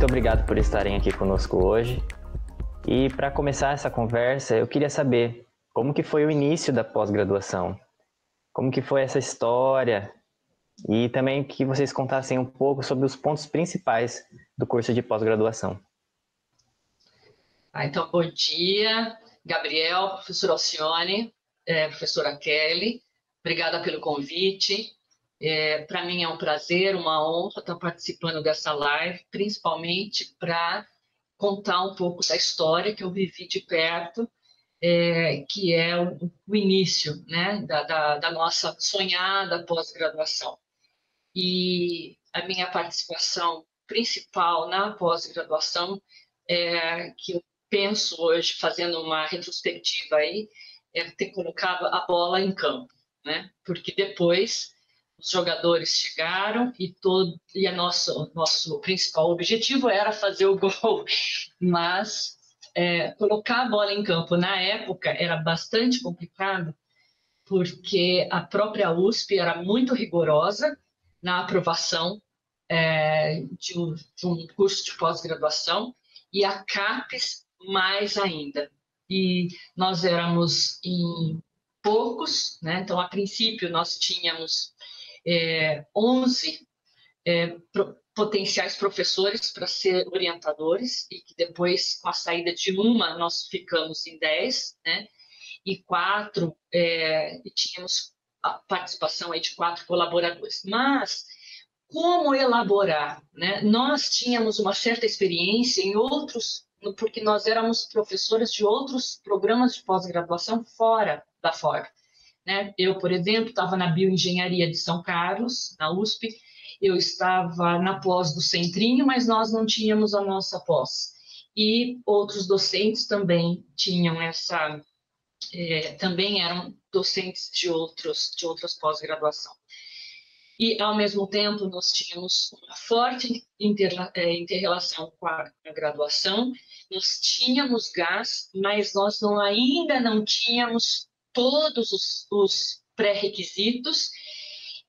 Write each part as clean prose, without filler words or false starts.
muito obrigado por estarem aqui conosco hoje. E para começar essa conversa, eu queria saber como que foi o início da pós-graduação, como que foi essa história e também que vocês contassem um pouco sobre os pontos principais do curso de pós-graduação. Então, bom dia, Gabriel, professor Alcione, professora Kelly, obrigada pelo convite. Para mim é um prazer, uma honra estar participando dessa live, principalmente para contar um pouco da história que eu vivi de perto, que é o início, né, da nossa sonhada pós-graduação. E a minha participação principal na pós-graduação, que eu penso hoje, fazendo uma retrospectiva aí, é ter colocado a bola em campo, né? Porque depois os jogadores chegaram e nosso principal objetivo era fazer o gol, mas colocar a bola em campo na época era bastante complicado, porque a própria USP era muito rigorosa na aprovação de um curso de pós-graduação, e a CAPES mais ainda. E nós éramos em poucos, né? Então, a princípio, nós tínhamos 11 potenciais professores para ser orientadores, e que depois, com a saída de uma, nós ficamos em 10, né? E tínhamos a participação aí de 4 colaboradores. Mas como elaborar, né? Nós tínhamos uma certa experiência em outros, porque nós éramos professores de outros programas de pós-graduação fora da FORB, né? Eu, por exemplo, estava na Bioengenharia de São Carlos, na USP, eu estava na pós do Centrinho, mas nós não tínhamos a nossa pós. E outros docentes também tinham também eram docentes de outras pós-graduação. E, ao mesmo tempo, nós tínhamos uma forte inter-relação com a graduação, nós tínhamos gás, mas nós ainda não tínhamos todos os pré-requisitos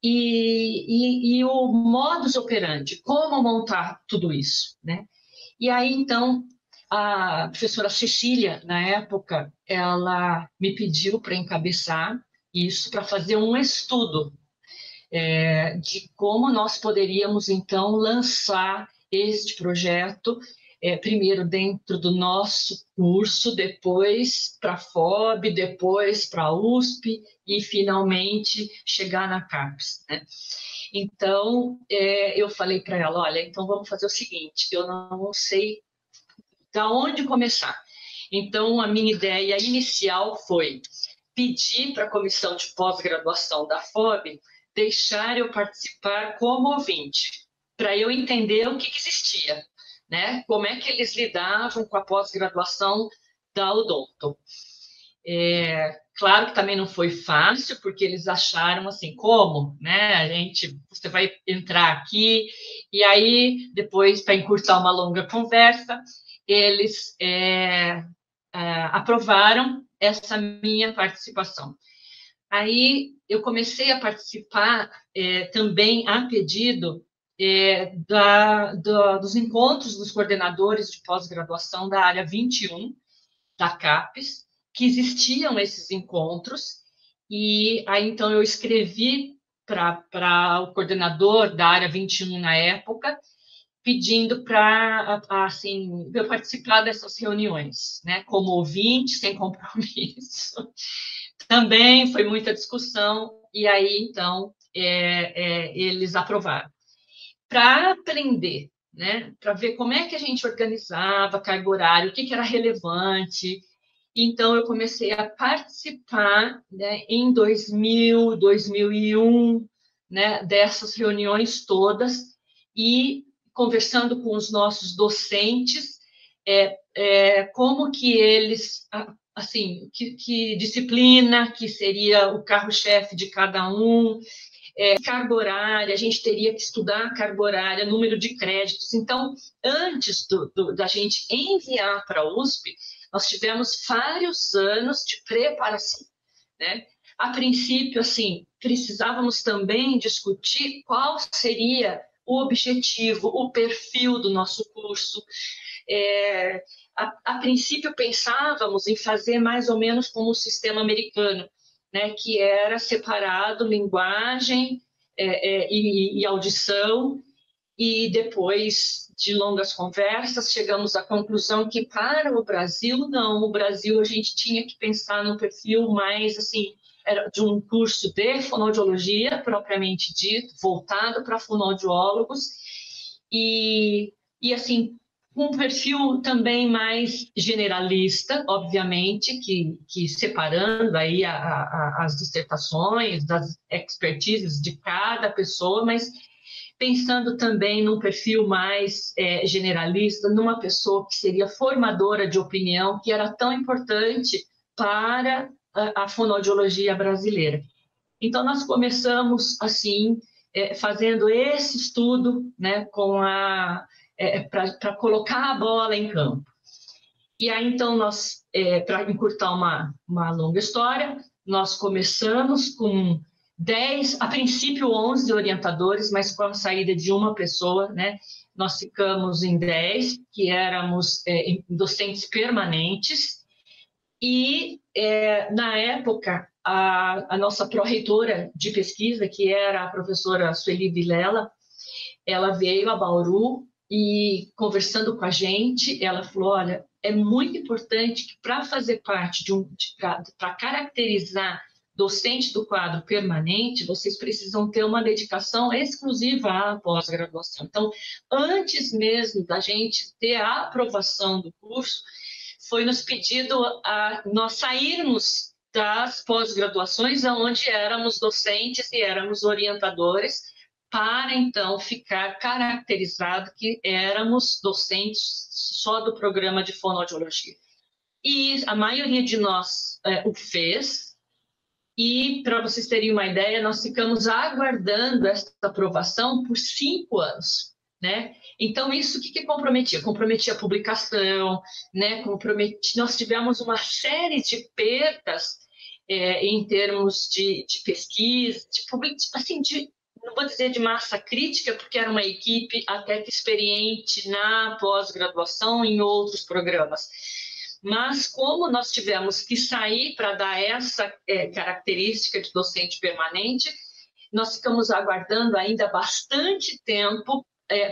e o modus operandi, como montar tudo isso, né? E aí, então, a professora Cecília, na época, ela me pediu para encabeçar isso, para fazer um estudo de como nós poderíamos, então, lançar este projeto, primeiro dentro do nosso curso, depois para a FOB, depois para a USP e, finalmente, chegar na CAPES, né? Então, eu falei para ela, olha, então vamos fazer o seguinte, eu não sei da onde começar. Então, a minha ideia inicial foi pedir para a comissão de pós-graduação da FOB deixar eu participar como ouvinte, para eu entender o que existia, né? Como é que eles lidavam com a pós-graduação da Odonto. Claro que também não foi fácil, porque eles acharam assim, como, né? Você vai entrar aqui, e aí, depois, para encurtar uma longa conversa, eles aprovaram essa minha participação. Aí eu comecei a participar também a pedido dos encontros dos coordenadores de pós-graduação da área 21 da CAPES, que existiam esses encontros, e aí então eu escrevi para o coordenador da área 21 na época, pedindo para assim, eu participar dessas reuniões, né, como ouvinte, sem compromisso. Também foi muita discussão, e aí, então, eles aprovaram. Para aprender, né, para ver como é que a gente organizava carga horária, o que era relevante. Então, eu comecei a participar, né, em 2000, 2001, né, dessas reuniões todas, e conversando com os nossos docentes, como que eles, assim, que disciplina que seria o carro-chefe de cada um, carga horária, a gente teria que estudar a carga horária, número de créditos. Então, antes da gente enviar para a USP, nós tivemos vários anos de preparação, né? A princípio, assim, precisávamos também discutir qual seria o objetivo, o perfil do nosso curso. A princípio pensávamos em fazer mais ou menos como o sistema americano, né, que era separado linguagem e audição, e depois de longas conversas chegamos à conclusão que para o Brasil, não, o Brasil a gente tinha que pensar num perfil mais assim, era de um curso de fonoaudiologia, propriamente dito, voltado para fonoaudiólogos, e assim, um perfil também mais generalista, obviamente, que separando aí as dissertações, das expertises de cada pessoa, mas pensando também num perfil mais generalista, numa pessoa que seria formadora de opinião, que era tão importante para a fonoaudiologia brasileira. Então, nós começamos, assim, fazendo esse estudo, né, para colocar a bola em campo. E aí, então, nós, para encurtar uma longa história, nós começamos com 10, a princípio 11 orientadores, mas com a saída de uma pessoa, né, nós ficamos em 10, que éramos docentes permanentes, e na época a nossa pró-reitora de pesquisa, que era a professora Sueli Vilela, ela veio a Bauru e conversando com a gente, ela falou, olha, é muito importante que para fazer parte para caracterizar docente do quadro permanente, vocês precisam ter uma dedicação exclusiva à pós-graduação. Então, antes mesmo da gente ter a aprovação do curso, foi nos pedido a nós sairmos das pós-graduações, onde éramos docentes e éramos orientadores, para então ficar caracterizado que éramos docentes só do programa de fonoaudiologia. E a maioria de nós o fez, e para vocês terem uma ideia, nós ficamos aguardando essa aprovação por 5 anos, né? Então, isso o que comprometia? Comprometia a publicação, né? Nós tivemos uma série de perdas em termos de pesquisa, assim, não vou dizer de massa crítica, porque era uma equipe até que experiente na pós-graduação em outros programas. Mas como nós tivemos que sair para dar essa característica de docente permanente, nós ficamos aguardando ainda bastante tempo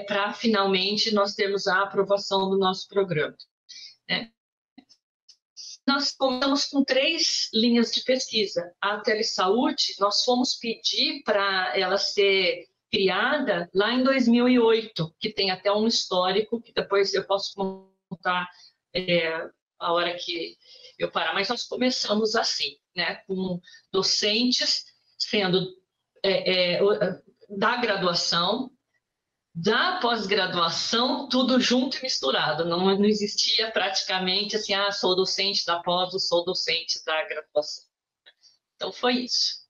para finalmente nós termos a aprovação do nosso programa. Nós contamos com 3 linhas de pesquisa. A telesaúde, nós fomos pedir para ela ser criada lá em 2008, que tem até um histórico, que depois eu posso contar a hora que eu parar, mas nós começamos assim, né, com docentes sendo da graduação, da pós-graduação, tudo junto e misturado. Não existia praticamente assim, sou docente da pós ou sou docente da graduação. Então, foi isso.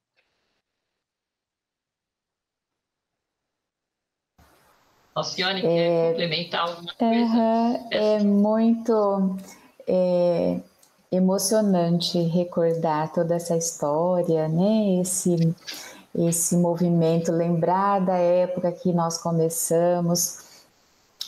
Alcione, quer complementar alguma coisa? É muito emocionante recordar toda essa história, né? Esse movimento, lembrar da época que nós começamos,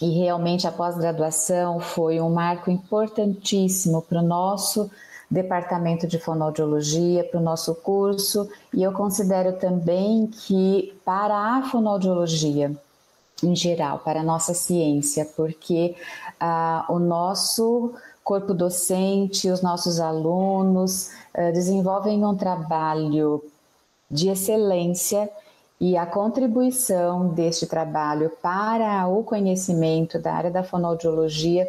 e realmente a pós-graduação foi um marco importantíssimo para o nosso departamento de fonoaudiologia, para o nosso curso, e eu considero também que para a fonoaudiologia em geral, para a nossa ciência, porque o nosso corpo docente, os nossos alunos desenvolvem um trabalho de excelência, e a contribuição deste trabalho para o conhecimento da área da fonoaudiologia,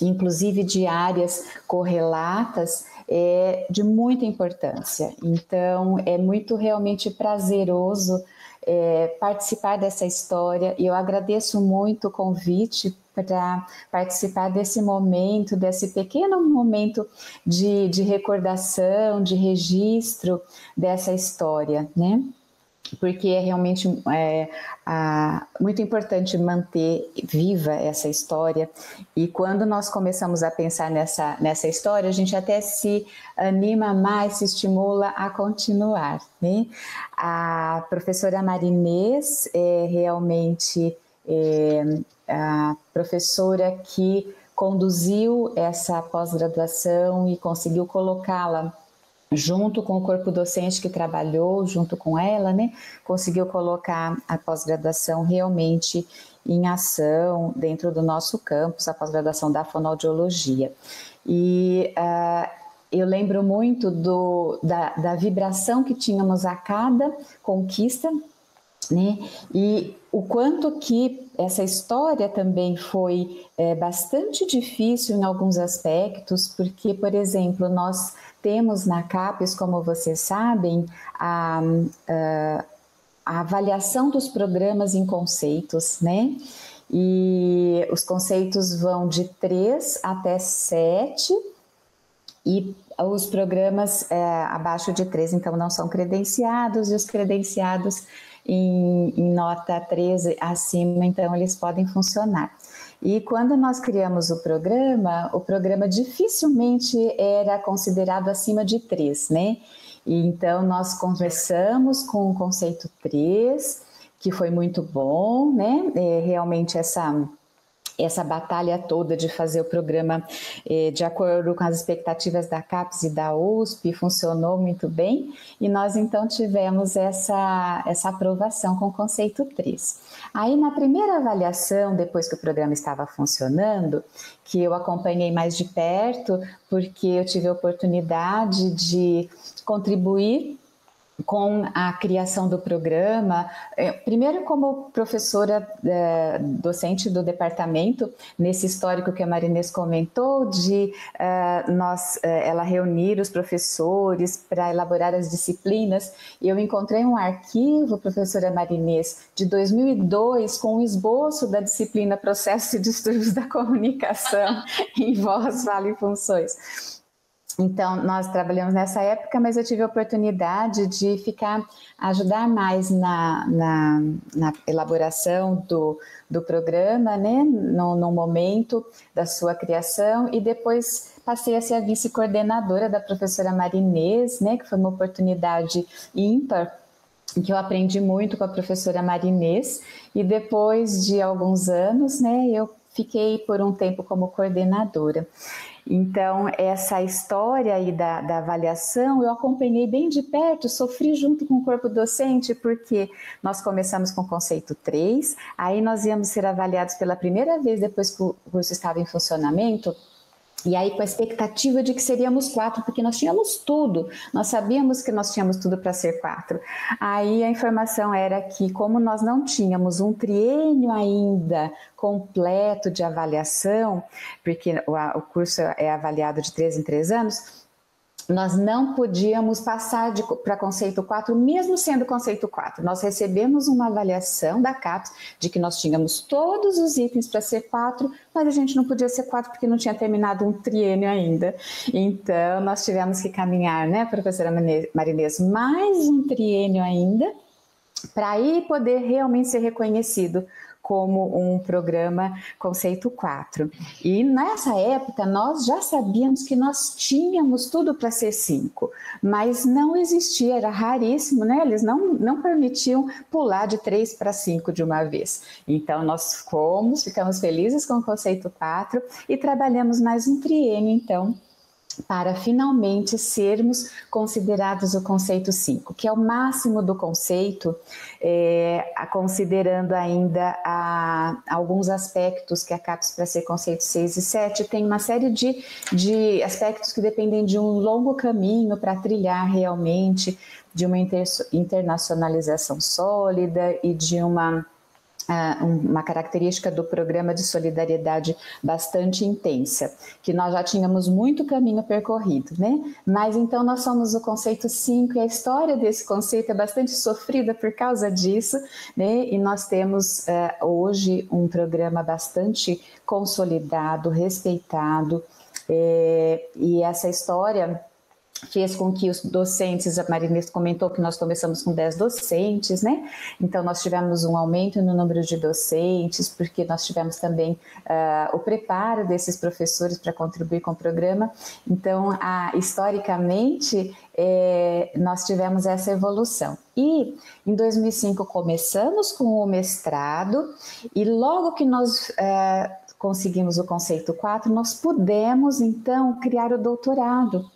inclusive de áreas correlatas, é de muita importância. Então, é muito realmente prazeroso participar dessa história, e eu agradeço muito o convite para participar desse momento, desse pequeno momento de recordação, de registro dessa história, né? porque é realmente muito importante manter viva essa história. E quando nós começamos a pensar nessa história, a gente até se anima mais, se estimula a continuar, né? A professora Marinês é realmente a professora que conduziu essa pós-graduação e conseguiu colocá-la junto com o corpo docente que trabalhou junto com ela, né, conseguiu colocar a pós-graduação realmente em ação dentro do nosso campus, a pós-graduação da fonoaudiologia. E eu lembro muito da vibração que tínhamos a cada conquista, né, e o quanto que essa história também foi bastante difícil em alguns aspectos, porque, por exemplo, nós temos na CAPES, como vocês sabem, a avaliação dos programas em conceitos, né? E os conceitos vão de 3 até 7, e os programas abaixo de 3, então, não são credenciados, e os credenciados em nota 13 acima, então, eles podem funcionar. E quando nós criamos o programa dificilmente era considerado acima de 3, né? E então, nós conversamos com o conceito 3, que foi muito bom, né? Realmente essa batalha toda de fazer o programa de acordo com as expectativas da CAPES e da USP funcionou muito bem, e nós então tivemos essa aprovação com o conceito 3. Aí na primeira avaliação, depois que o programa estava funcionando, que eu acompanhei mais de perto, porque eu tive a oportunidade de contribuir com a criação do programa, primeiro como professora docente do departamento, nesse histórico que a Marinês comentou, de ela reunir os professores para elaborar as disciplinas, e eu encontrei um arquivo, professora Marinês, de 2002, com um esboço da disciplina Processo e Distúrbios da Comunicação em Voz, Fala e Funções. Então, nós trabalhamos nessa época, mas eu tive a oportunidade de ajudar mais na elaboração do programa, né, no momento da sua criação, e depois passei a ser a vice-coordenadora da professora Marinês, né, que foi uma oportunidade ímpar, que eu aprendi muito com a professora Marinês, e depois de alguns anos, né, eu fiquei por um tempo como coordenadora. Então, essa história aí da avaliação, eu acompanhei bem de perto, sofri junto com o corpo docente, porque nós começamos com o conceito 3, aí nós íamos ser avaliados pela primeira vez depois que o curso estava em funcionamento, e aí com a expectativa de que seríamos 4, porque nós tínhamos tudo, nós sabíamos que nós tínhamos tudo para ser 4. Aí a informação era que, como nós não tínhamos um triênio ainda completo de avaliação, porque o curso é avaliado de 3 em 3 anos, nós não podíamos passar para conceito 4, mesmo sendo conceito 4. Nós recebemos uma avaliação da CAPES de que nós tínhamos todos os itens para ser 4, mas a gente não podia ser 4 porque não tinha terminado um triênio ainda. Então, nós tivemos que caminhar, né, professora Marinês, mais um triênio ainda, para aí poder realmente ser reconhecido como um programa conceito 4. E nessa época nós já sabíamos que nós tínhamos tudo para ser 5, mas não existia, era raríssimo, né? Eles não permitiam pular de 3 para 5 de uma vez. Então nós ficamos felizes com o conceito 4 e trabalhamos mais um triênio, então, para finalmente sermos considerados o conceito 5, que é o máximo do conceito, considerando ainda alguns aspectos que a CAPES, para ser conceito 6 e 7, tem uma série de aspectos que dependem de um longo caminho para trilhar realmente, de uma internacionalização sólida e de uma característica do programa de solidariedade bastante intensa, que nós já tínhamos muito caminho percorrido, né? Mas então nós somos o conceito 5 e a história desse conceito é bastante sofrida por causa disso, né? E nós temos hoje um programa bastante consolidado, respeitado, e essa história fez com que os docentes, a Marinês comentou que nós começamos com 10 docentes, né? Então, nós tivemos um aumento no número de docentes, porque nós tivemos também o preparo desses professores para contribuir com o programa. Então, historicamente, nós tivemos essa evolução. E, em 2005, começamos com o mestrado, e logo que nós conseguimos o conceito 4, nós pudemos, então, criar o doutorado,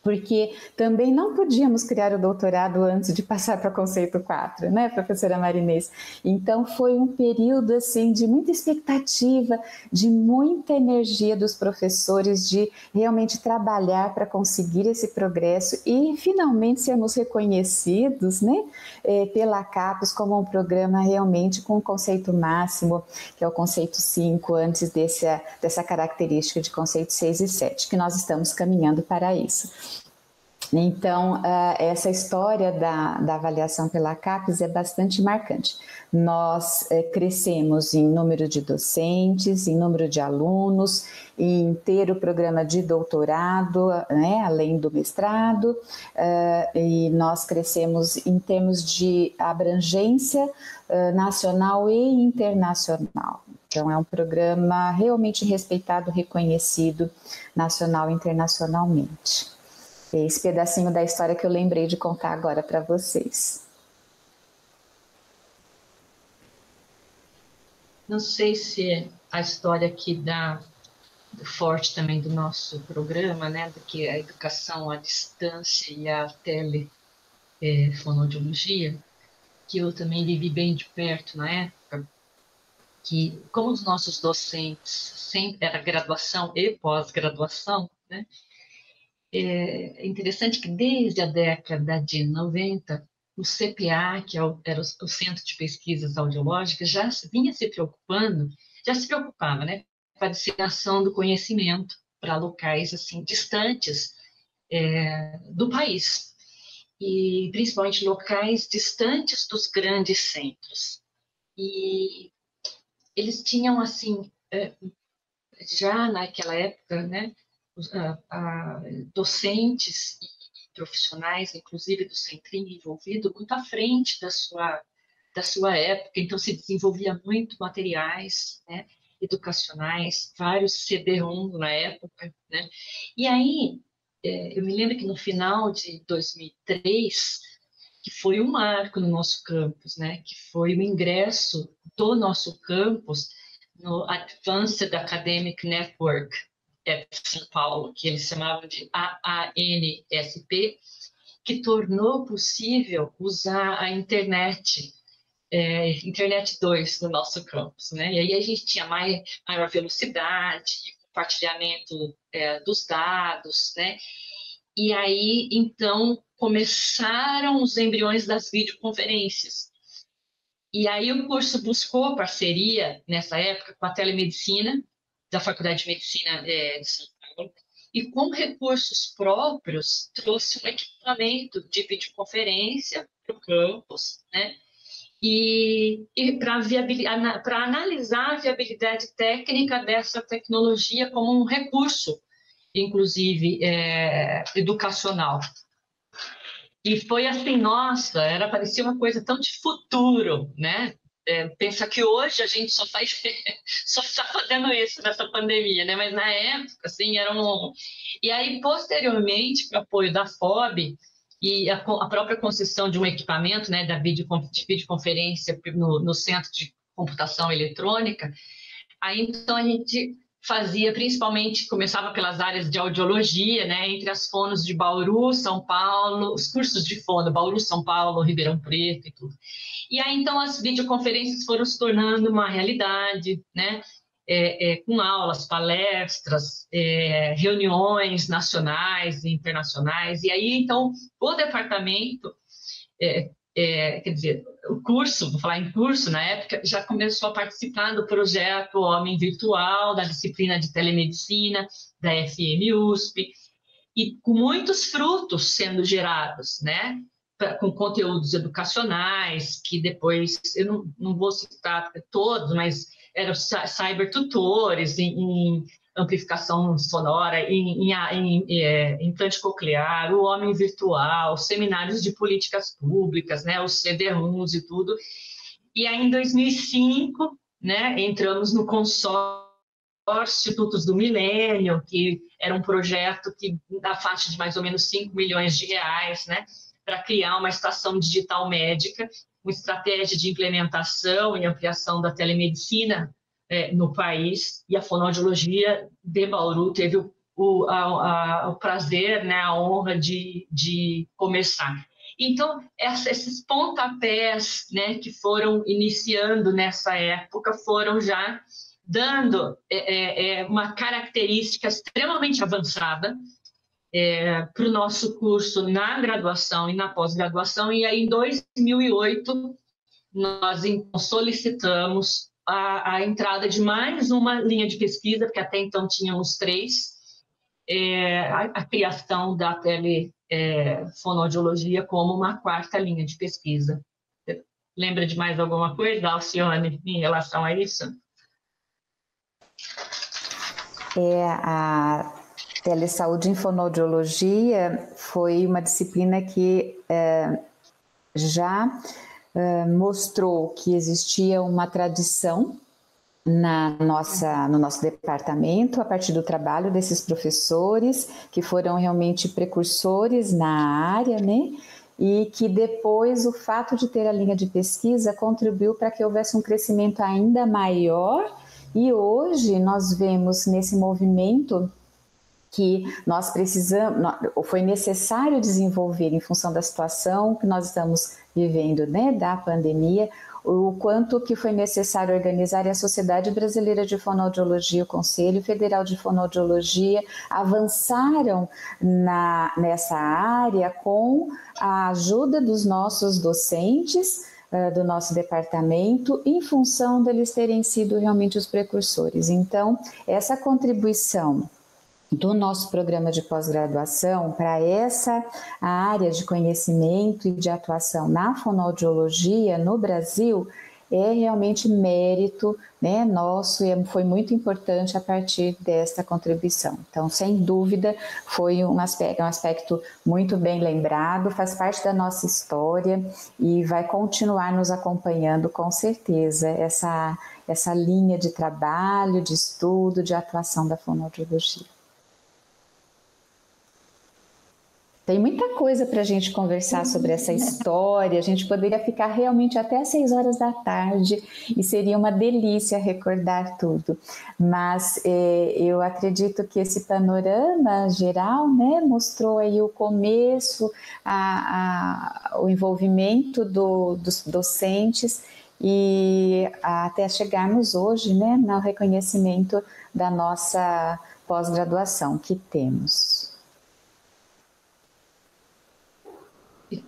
porque também não podíamos criar o doutorado antes de passar para o conceito 4, né, professora Marinês? Então, foi um período, assim, de muita expectativa, de muita energia dos professores, de realmente trabalhar para conseguir esse progresso e, finalmente, sermos reconhecidos, né, pela CAPES como um programa realmente com o conceito máximo, que é o conceito 5, antes dessa característica de conceito 6 e 7, que nós estamos caminhando para isso. Então, essa história da avaliação pela CAPES é bastante marcante. Nós crescemos em número de docentes, em número de alunos, em ter o programa de doutorado, né, além do mestrado, e nós crescemos em termos de abrangência nacional e internacional. Então, é um programa realmente respeitado, reconhecido nacional e internacionalmente. Esse pedacinho da história que eu lembrei de contar agora para vocês. Não sei se a história aqui forte também do nosso programa, né, do que a educação à distância e a telefonoaudiologia, que eu também vivi bem de perto na época, que como os nossos docentes sempre era graduação e pós-graduação, né, é interessante que desde a década de 90, o CPA, que era o Centro de Pesquisas Audiológicas, já se preocupava, né, com a disseminação do conhecimento para locais assim distantes do país, e principalmente locais distantes dos grandes centros. E eles tinham, assim, já naquela época, né, docentes e profissionais, inclusive do Centrinho envolvido, muito à frente da sua época, então se desenvolvia muito materiais, né, educacionais, vários CD-ROM na época, né, e aí eu me lembro que no final de 2003, que foi um marco no nosso campus, né, que foi o ingresso do nosso campus no Advanced Academic Network, São Paulo, que eles chamavam de AANSP, que tornou possível usar a internet 2 no nosso campus, né? E aí a gente tinha maior velocidade, compartilhamento dos dados, né? E aí, então, começaram os embriões das videoconferências. E aí o curso buscou parceria, nessa época, com a telemedicina, da Faculdade de Medicina de São Paulo, e com recursos próprios trouxe um equipamento de videoconferência para o campus, né? E para analisar a viabilidade técnica dessa tecnologia como um recurso, inclusive educacional. E foi assim, nossa, parecia uma coisa tão de futuro, né? Pensa que hoje a gente só está fazendo isso nessa pandemia, né? Mas na época, assim, E aí, posteriormente, com o apoio da FOB e a própria concessão de um equipamento, né, de videoconferência no Centro de Computação Eletrônica, aí então a gente fazia principalmente, começava pelas áreas de audiologia, né, entre as fonos de Bauru, São Paulo, os cursos de fono, Bauru, São Paulo, Ribeirão Preto e tudo. E aí, então, as videoconferências foram se tornando uma realidade, né, com aulas, palestras, reuniões nacionais e internacionais. E aí, então, o departamento, quer dizer, o curso, vou falar em curso, na época, já começou a participar do projeto Homem Virtual, da disciplina de telemedicina, da FM-USP, e com muitos frutos sendo gerados, né? Com conteúdos educacionais, que depois, eu não vou citar todos, mas eram cybertutores em amplificação sonora, em implante coclear, o homem virtual, seminários de políticas públicas, né, os CD-ROMs e tudo. E aí, em 2005, né, entramos no consórcio Institutos do Milênio, que era um projeto que da faixa de mais ou menos 5 milhões de reais, né, para criar uma estação digital médica, uma estratégia de implementação e ampliação da telemedicina no país, e a fonoaudiologia de Bauru teve o prazer, né, a honra de começar. Então, esses pontapés, né, que foram iniciando nessa época foram já dando uma característica extremamente avançada para o nosso curso na graduação e na pós-graduação, e aí em 2008 nós então solicitamos a entrada de mais uma linha de pesquisa, porque até então tínhamos 3, a criação da telefonoaudiologia como uma 4ª linha de pesquisa. Você lembra de mais alguma coisa, Alcione, em relação a isso? A telesaúde em fonoaudiologia foi uma disciplina que já mostrou que existia uma tradição no nosso departamento, a partir do trabalho desses professores, que foram realmente precursores na área, né? E que depois o fato de ter a linha de pesquisa contribuiu para que houvesse um crescimento ainda maior, e hoje nós vemos nesse movimento que nós precisamos, foi necessário desenvolver em função da situação que nós estamos vivendo, né, da pandemia, o quanto que foi necessário organizar, e a Sociedade Brasileira de Fonoaudiologia, o Conselho Federal de Fonoaudiologia avançaram nessa área com a ajuda dos nossos docentes, do nosso departamento, em função deles terem sido realmente os precursores. Então, essa contribuição do nosso programa de pós-graduação para essa área de conhecimento e de atuação na fonoaudiologia no Brasil é realmente mérito, né, nosso, e foi muito importante a partir desta contribuição. Então, sem dúvida, foi um aspecto muito bem lembrado, faz parte da nossa história e vai continuar nos acompanhando com certeza essa linha de trabalho, de estudo, de atuação da fonoaudiologia. Tem muita coisa para a gente conversar sobre essa história, a gente poderia ficar realmente até às 6 horas da tarde e seria uma delícia recordar tudo, mas eu acredito que esse panorama geral, né, mostrou aí o começo, o envolvimento dos docentes e até chegarmos hoje, né, no reconhecimento da nossa pós-graduação que temos.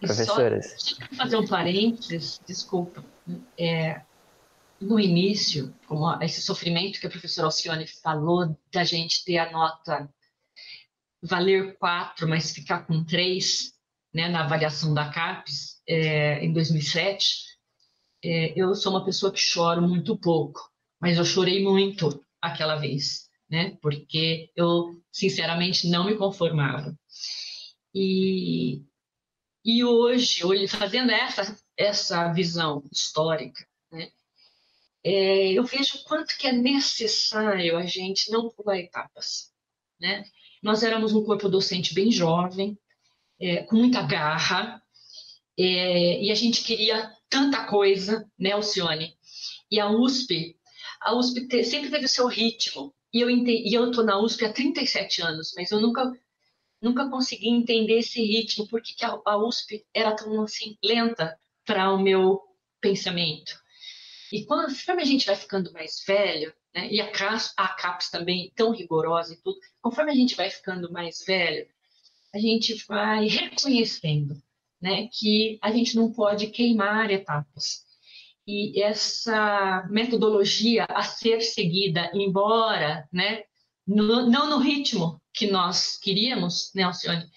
Professoras. Só fazer um parênteses, desculpa. No início, como esse sofrimento que a professora Alcione falou, da gente ter a nota valer 4, mas ficar com 3, né, na avaliação da CAPES, em 2007, eu sou uma pessoa que choro muito pouco, mas eu chorei muito aquela vez, né, porque eu, sinceramente, não me conformava. E hoje, fazendo essa visão histórica, né, eu vejo o quanto que é necessário a gente não pular etapas, né? Nós éramos um corpo docente bem jovem, com muita garra, e a gente queria tanta coisa, né, Alcione? E a USP sempre teve o seu ritmo, e eu estou na USP há 37 anos, mas eu nunca consegui entender esse ritmo, porque a USP era tão assim, lenta para o meu pensamento. E conforme a gente vai ficando mais velho, né, e a CAPES também tão rigorosa e tudo, conforme a gente vai ficando mais velho, a gente vai reconhecendo, né, que a gente não pode queimar etapas. E essa metodologia a ser seguida, embora, né, não no ritmo que nós queríamos, né, Alcione,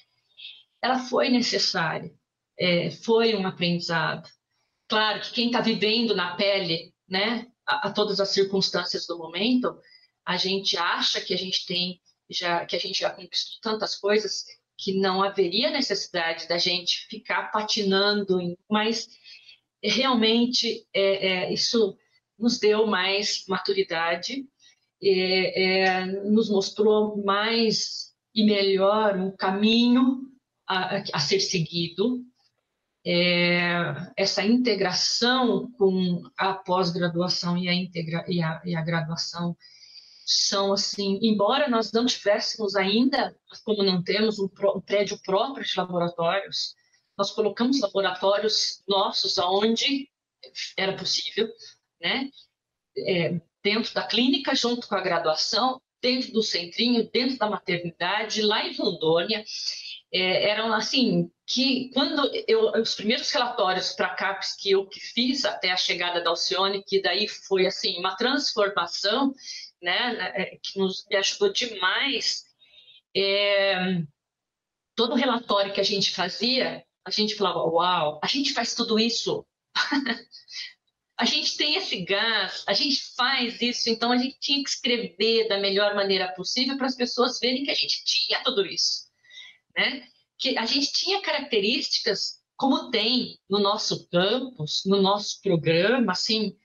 ela foi necessária, foi um aprendizado. Claro que quem está vivendo na pele, né, a todas as circunstâncias do momento, a gente acha que a gente já conquistou tantas coisas que não haveria necessidade da gente ficar patinando, mas realmente isso nos deu mais maturidade, nos mostrou mais e melhor um caminho a ser seguido. Essa integração com a pós-graduação e a graduação são assim, embora nós não tivéssemos ainda, como não temos um prédio próprio de laboratórios, nós colocamos laboratórios nossos aonde era possível, né? Dentro da clínica, junto com a graduação, dentro do centrinho, dentro da maternidade, lá em Rondônia. Eram assim, que quando os primeiros relatórios para a CAPES que eu fiz até a chegada da Alcione, que daí foi assim uma transformação, né, que me ajudou demais. Todo relatório que a gente fazia, a gente falava, uau, a gente faz tudo isso. A gente tem esse gás, a gente faz isso, então a gente tinha que escrever da melhor maneira possível para as pessoas verem que a gente tinha tudo isso, né? Que a gente tinha características, como tem no nosso campus, no nosso programa, assim,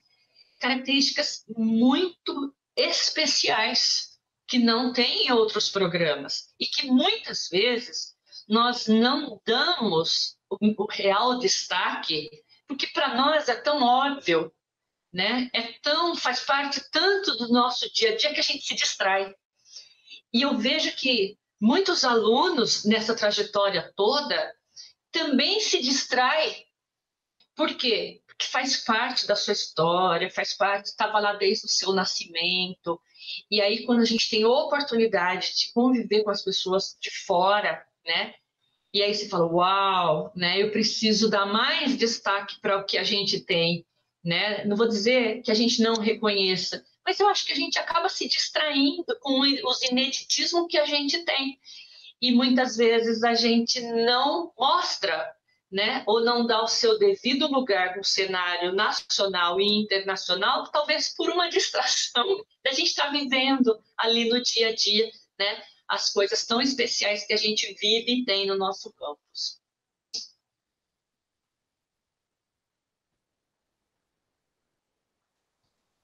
características muito especiais que não tem em outros programas e que muitas vezes nós não damos o real destaque, porque para nós é tão óbvio, né? Faz parte tanto do nosso dia a dia que a gente se distrai. E eu vejo que muitos alunos nessa trajetória toda também se distraem. Por quê? Porque faz parte da sua história, faz parte, estava lá desde o seu nascimento. E aí, quando a gente tem oportunidade de conviver com as pessoas de fora, né? E aí você fala, uau, né? Eu preciso dar mais destaque para o que a gente tem, né? Não vou dizer que a gente não reconheça, mas eu acho que a gente acaba se distraindo com os ineditismos que a gente tem. E muitas vezes a gente não mostra, né? Ou não dá o seu devido lugar no cenário nacional e internacional, talvez por uma distração da gente estar vivendo ali no dia a dia, né? As coisas tão especiais que a gente vive e tem no nosso campus.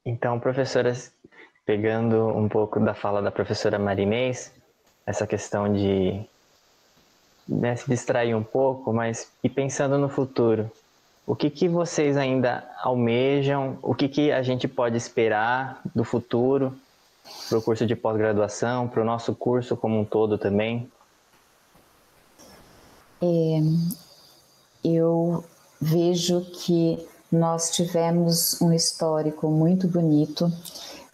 Então, professora, pegando um pouco da fala da professora Marinês, essa questão de, né, se distrair um pouco, mas e pensando no futuro, o que vocês ainda almejam, o que a gente pode esperar do futuro para o curso de pós-graduação, para o nosso curso como um todo também? Eu vejo que nós tivemos um histórico muito bonito,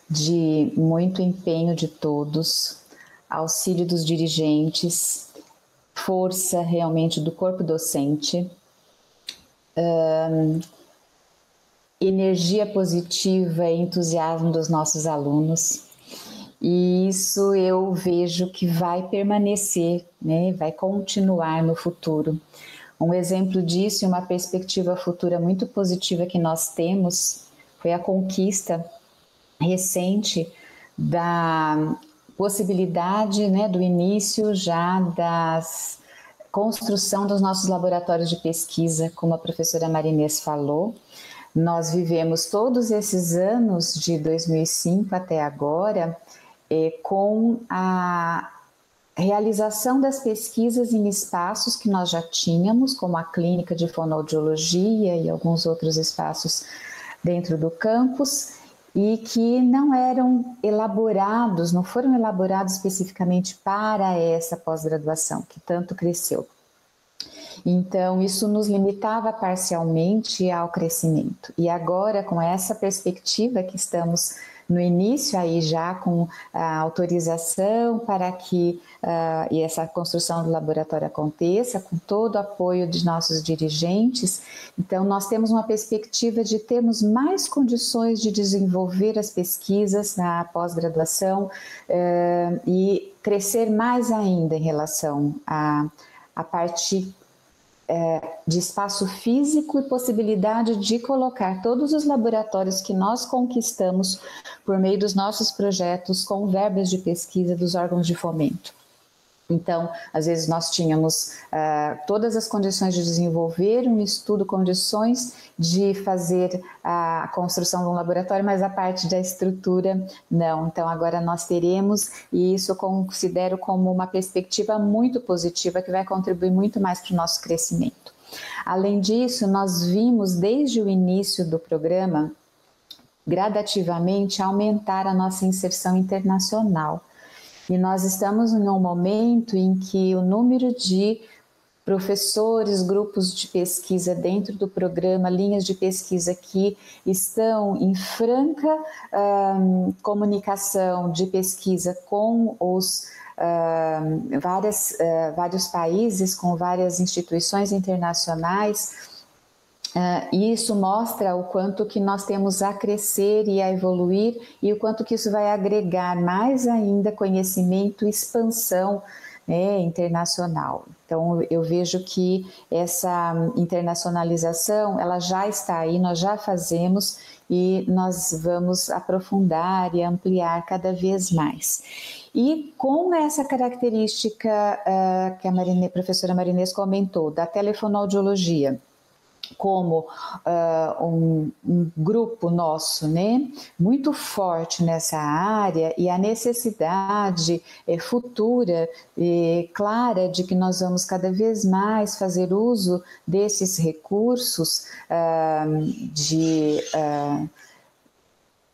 de muito empenho de todos, auxílio dos dirigentes, força realmente do corpo docente, energia positiva e entusiasmo dos nossos alunos. E isso eu vejo que vai permanecer, né? Vai continuar no futuro. Um exemplo disso e uma perspectiva futura muito positiva que nós temos foi a conquista recente da possibilidade, né, do início já da construção dos nossos laboratórios de pesquisa, como a professora Marinês falou. Nós vivemos todos esses anos de 2005 até agora com a realização das pesquisas em espaços que nós já tínhamos, como a clínica de fonoaudiologia e alguns outros espaços dentro do campus, e que não eram elaborados, não foram elaborados especificamente para essa pós-graduação, que tanto cresceu. Então, isso nos limitava parcialmente ao crescimento. E agora, com essa perspectiva que estamos no início, aí já com a autorização para que e essa construção do laboratório aconteça, com todo o apoio de nossos dirigentes, então nós temos uma perspectiva de termos mais condições de desenvolver as pesquisas na pós-graduação e crescer mais ainda em relação à parte de espaço físico e possibilidade de colocar todos os laboratórios que nós conquistamos por meio dos nossos projetos com verbas de pesquisa dos órgãos de fomento. Então, às vezes nós tínhamos todas as condições de desenvolver um estudo, condições de fazer a construção de um laboratório, mas a parte da estrutura não. Então, agora nós teremos, e isso eu considero como uma perspectiva muito positiva que vai contribuir muito mais para o nosso crescimento. Além disso, nós vimos desde o início do programa, gradativamente, aumentar a nossa inserção internacional. E nós estamos em um momento em que o número de professores, grupos de pesquisa dentro do programa, linhas de pesquisa que estão em franca comunicação de pesquisa com os vários países, com várias instituições internacionais. E isso mostra o quanto que nós temos a crescer e a evoluir e o quanto que isso vai agregar mais ainda conhecimento e expansão, né, internacional. Então, eu vejo que essa internacionalização, ela já está aí, nós já fazemos e nós vamos aprofundar e ampliar cada vez mais. E com essa característica que a professora Marinês comentou, da telefonoaudiologia, como um grupo nosso, né, muito forte nessa área e a necessidade futura e clara de que nós vamos cada vez mais fazer uso desses recursos de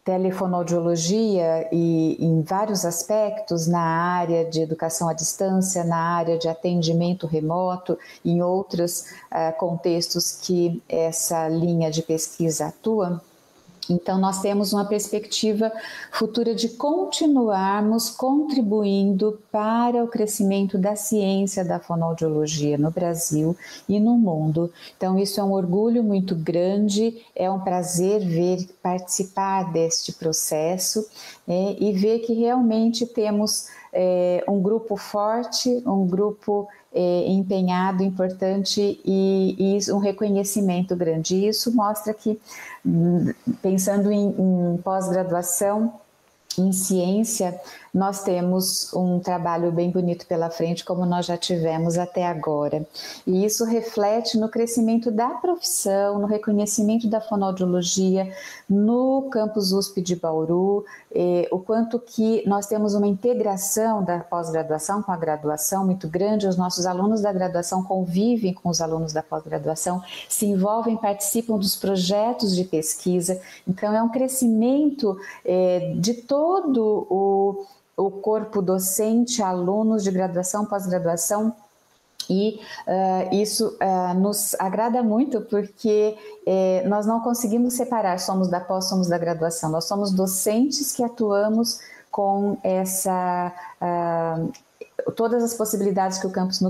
telefonoaudiologia e em vários aspectos, na área de educação à distância, na área de atendimento remoto, em outros contextos que essa linha de pesquisa atua. Então, nós temos uma perspectiva futura de continuarmos contribuindo para o crescimento da ciência da fonoaudiologia no Brasil e no mundo. Então, isso é um orgulho muito grande, é um prazer participar deste processo e ver que realmente temos um grupo forte, um grupo empenhado, importante e um reconhecimento grande. E isso mostra que, pensando em pós-graduação, em ciência, nós temos um trabalho bem bonito pela frente, como nós já tivemos até agora. E isso reflete no crescimento da profissão, no reconhecimento da fonoaudiologia, no campus USP de Bauru, o quanto que nós temos uma integração da pós-graduação com a graduação muito grande. Os nossos alunos da graduação convivem com os alunos da pós-graduação, se envolvem, participam dos projetos de pesquisa. Então, é um crescimento de todo o corpo docente, alunos de graduação, pós-graduação, e isso nos agrada muito porque nós não conseguimos separar, somos da pós, somos da graduação, nós somos docentes que atuamos com todas as possibilidades que o campus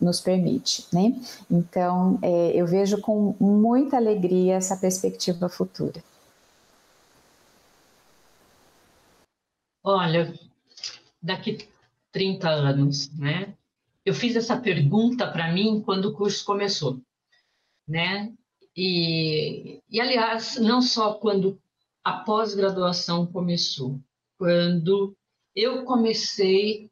nos permite, né? Então, eu vejo com muita alegria essa perspectiva futura. Olha, daqui 30 anos, né? Eu fiz essa pergunta para mim quando o curso começou, né? E, aliás, não só quando a pós-graduação começou, quando eu comecei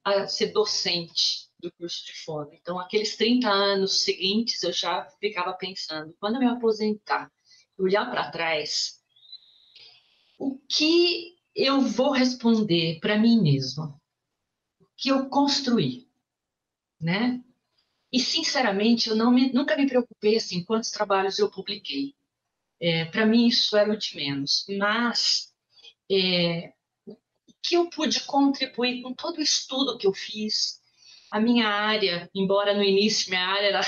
a ser docente do curso de fono. Então, aqueles 30 anos seguintes, eu já ficava pensando, quando eu me aposentar, olhar para trás, o que eu vou responder para mim mesma? O que eu construí, né? E, sinceramente, eu nunca me preocupei assim, quantos trabalhos eu publiquei. Para mim, isso era o de menos. Mas o que eu pude contribuir com todo o estudo que eu fiz, a minha área, embora no início minha área era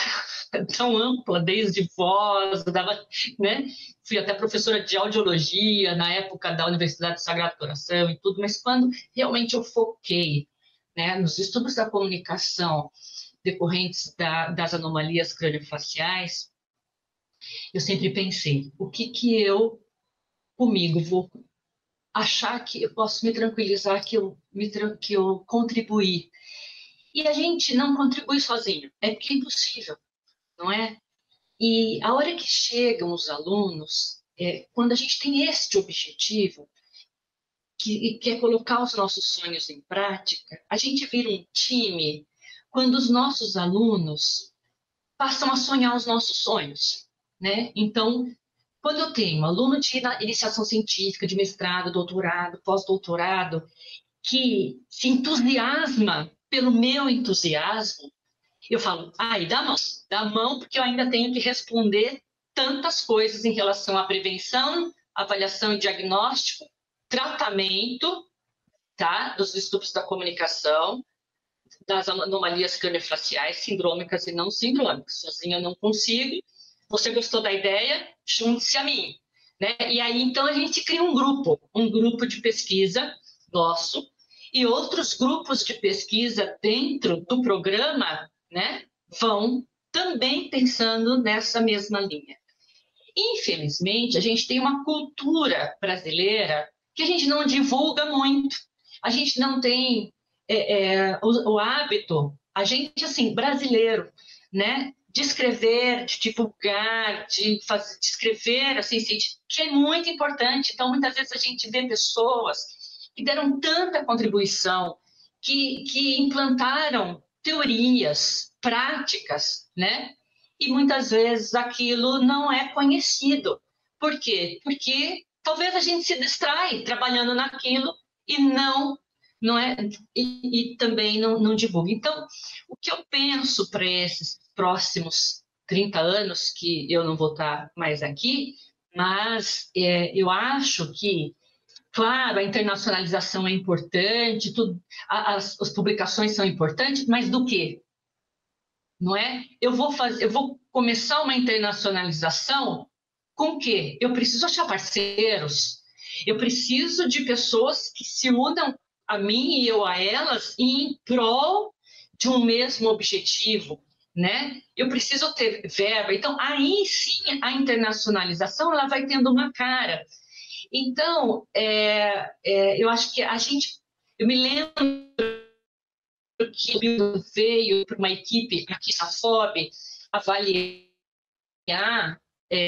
tão ampla, desde voz, né? Fui até professora de audiologia na época da Universidade do Sagrado Coração e tudo, mas quando realmente eu foquei, né, nos estudos da comunicação decorrentes das anomalias crâniofaciais, eu sempre pensei, o que eu, comigo, vou achar que eu posso me tranquilizar, que eu contribuí. E a gente não contribui sozinho, porque é impossível. não é? E a hora que chegam os alunos, quando a gente tem este objetivo, que é colocar os nossos sonhos em prática, a gente vira um time quando os nossos alunos passam a sonhar os nossos sonhos, né? Então, quando eu tenho um aluno de iniciação científica, de mestrado, doutorado, pós-doutorado, que se entusiasma pelo meu entusiasmo, eu falo, ai, dá mão, porque eu ainda tenho que responder tantas coisas em relação à prevenção, avaliação e diagnóstico, tratamento, tá, dos distúrbios da comunicação, das anomalias craniofaciais, sindrômicas e não sindrômicas. Sozinha eu não consigo. Você gostou da ideia? Junte-se a mim, né? E aí, então, a gente cria um grupo de pesquisa nosso, e outros grupos de pesquisa dentro do programa, né, vão também pensando nessa mesma linha. Infelizmente, a gente tem uma cultura brasileira que a gente não divulga muito. A gente não tem o hábito, a gente, assim, brasileiro, né, de escrever, de divulgar, de escrever, assim, que é muito importante. Então, muitas vezes a gente vê pessoas que deram tanta contribuição, que implantaram teorias, práticas, né? E muitas vezes aquilo não é conhecido. Por quê? Porque talvez a gente se distrai trabalhando naquilo e não é, e também não divulga. Então, o que eu penso para esses próximos 30 anos, que eu não vou estar mais aqui, mas eu acho que, claro, a internacionalização é importante, as publicações são importantes, mas do quê? Não é? Eu vou começar uma internacionalização com o quê? Eu preciso achar parceiros, eu preciso de pessoas que se unam a mim e eu a elas em prol de um mesmo objetivo, né? Eu preciso ter verba. Então, aí sim, a internacionalização ela vai tendo uma cara. Então, eu acho que eu me lembro que o veio para uma equipe aqui na FOB avaliar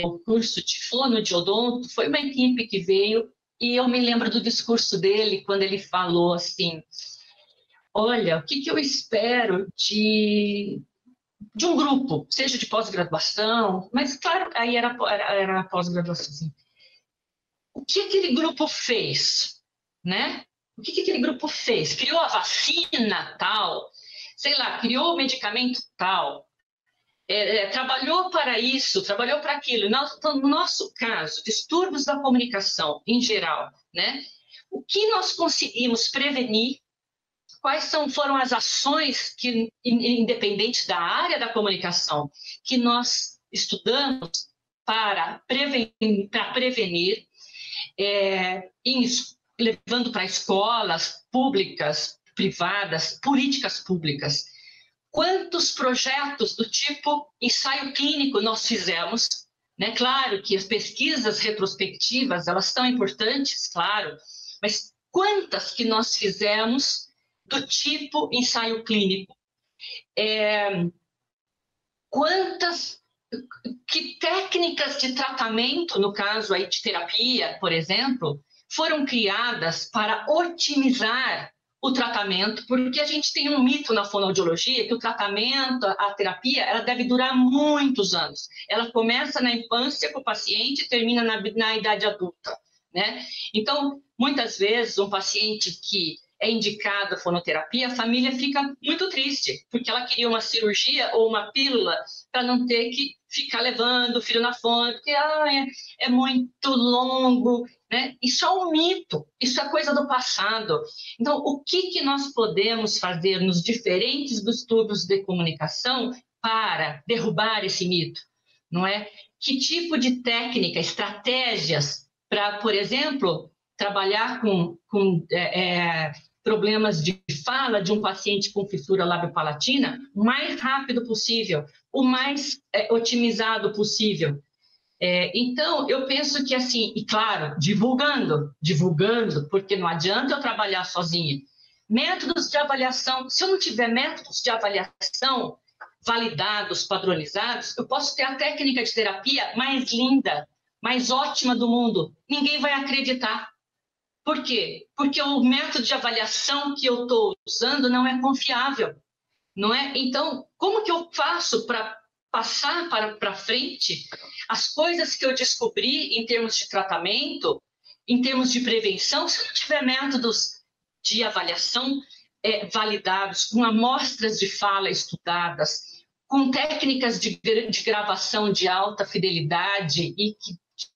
o curso de fonoaudiodonto, foi uma equipe que veio e eu me lembro do discurso dele quando ele falou assim, olha, o que eu espero de um grupo, seja de pós-graduação, mas claro, aí era pós-graduação, assim. O que aquele grupo fez, né? O que aquele grupo fez? Criou a vacina tal, sei lá, criou o medicamento tal, trabalhou para isso, trabalhou para aquilo. No nosso caso, distúrbios da comunicação em geral, né? O que nós conseguimos prevenir? Quais foram as ações que, independentes da área da comunicação, que nós estudamos para prevenir, levando para escolas públicas, privadas, políticas públicas. Quantos projetos do tipo ensaio clínico nós fizemos? Né? Claro que as pesquisas retrospectivas, elas são importantes, claro, mas quantas que nós fizemos do tipo ensaio clínico? Que técnicas de tratamento, no caso aí de terapia, por exemplo, foram criadas para otimizar o tratamento, porque a gente tem um mito na fonoaudiologia que o tratamento, a terapia, ela deve durar muitos anos. Ela começa na infância com o paciente e termina na idade adulta, né? Então, muitas vezes, um paciente que é indicado a fonoterapia, a família fica muito triste, porque ela queria uma cirurgia ou uma pílula para não ter que ficar levando o filho na fono, porque é muito longo, né? Isso é um mito, isso é coisa do passado. Então, o que nós podemos fazer nos diferentes distúrbios de comunicação para derrubar esse mito, não é? Que tipo de técnica, estratégias para, por exemplo, trabalhar com problemas de fala de um paciente com fissura labiopalatina o mais rápido possível, o mais otimizado possível. Então, eu penso que assim, e claro, divulgando, porque não adianta eu trabalhar sozinha. Métodos de avaliação, se eu não tiver métodos de avaliação, validados, padronizados, eu posso ter a técnica de terapia mais linda, mais ótima do mundo. Ninguém vai acreditar. Por quê? Porque o método de avaliação que eu estou usando não é confiável, não é? Então, como que eu faço para passar para frente as coisas que eu descobri em termos de tratamento, em termos de prevenção, se não tiver métodos de avaliação validados, com amostras de fala estudadas, com técnicas de gravação de alta fidelidade e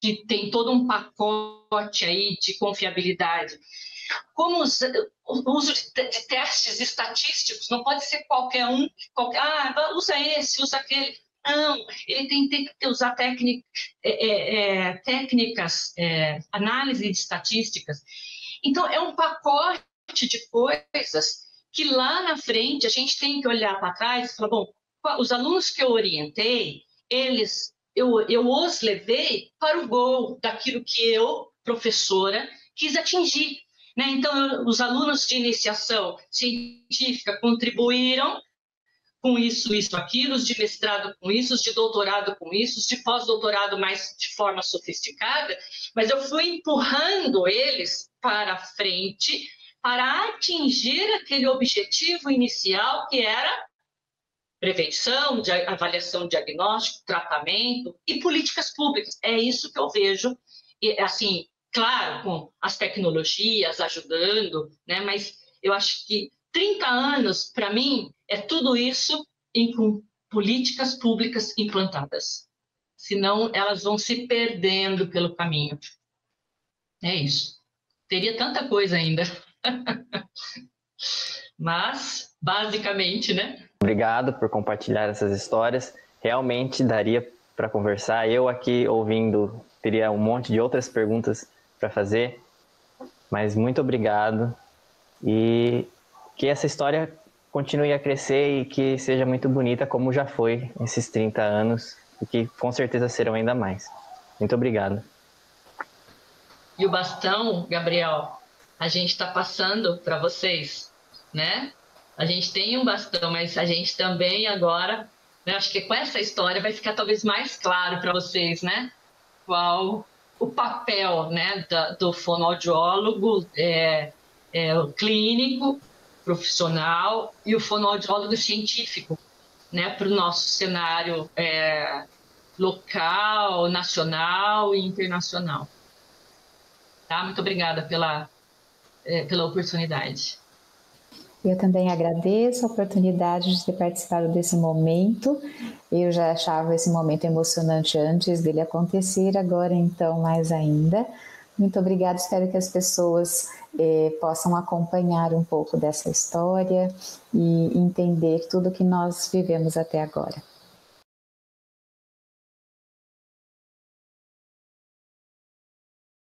que tem todo um pacote aí de confiabilidade. Como o uso de testes estatísticos, não pode ser qualquer um, usa esse, usa aquele. Não, ele tem que usar técnicas, análise de estatísticas. Então, é um pacote de coisas que lá na frente a gente tem que olhar para trás e falar, bom, os alunos que eu orientei, eu os levei para o gol daquilo que eu, professora, quis atingir. Né? Então, os alunos de iniciação científica contribuíram com isso, aquilo, os de mestrado com isso, os de doutorado com isso, os de pós-doutorado mais de forma sofisticada, mas eu fui empurrando eles para frente para atingir aquele objetivo inicial que era prevenção, avaliação diagnóstico, tratamento e políticas públicas. É isso que eu vejo, assim, claro, com as tecnologias ajudando, né? Mas eu acho que 30 anos, para mim, é tudo isso com políticas públicas implantadas. Senão, elas vão se perdendo pelo caminho. É isso. Teria tanta coisa ainda. Mas, basicamente, né? Obrigado por compartilhar essas histórias. Realmente daria para conversar. Eu aqui ouvindo teria um monte de outras perguntas para fazer, mas muito obrigado e que essa história continue a crescer e que seja muito bonita como já foi esses 30 anos e que com certeza serão ainda mais. Muito obrigado. E o bastão, Gabriel, a gente está passando para vocês, né? A gente tem um bastão, mas a gente também agora, né, acho que com essa história vai ficar talvez mais claro para vocês, né? Qual o papel, né, do fonoaudiólogo o clínico, profissional e o fonoaudiólogo científico, né, para o nosso cenário local, nacional e internacional. Tá? Muito obrigada pela oportunidade. Eu também agradeço a oportunidade de ter participado desse momento. Eu já achava esse momento emocionante antes dele acontecer, agora então mais ainda. Muito obrigada, espero que as pessoas possam acompanhar um pouco dessa história e entender tudo que nós vivemos até agora.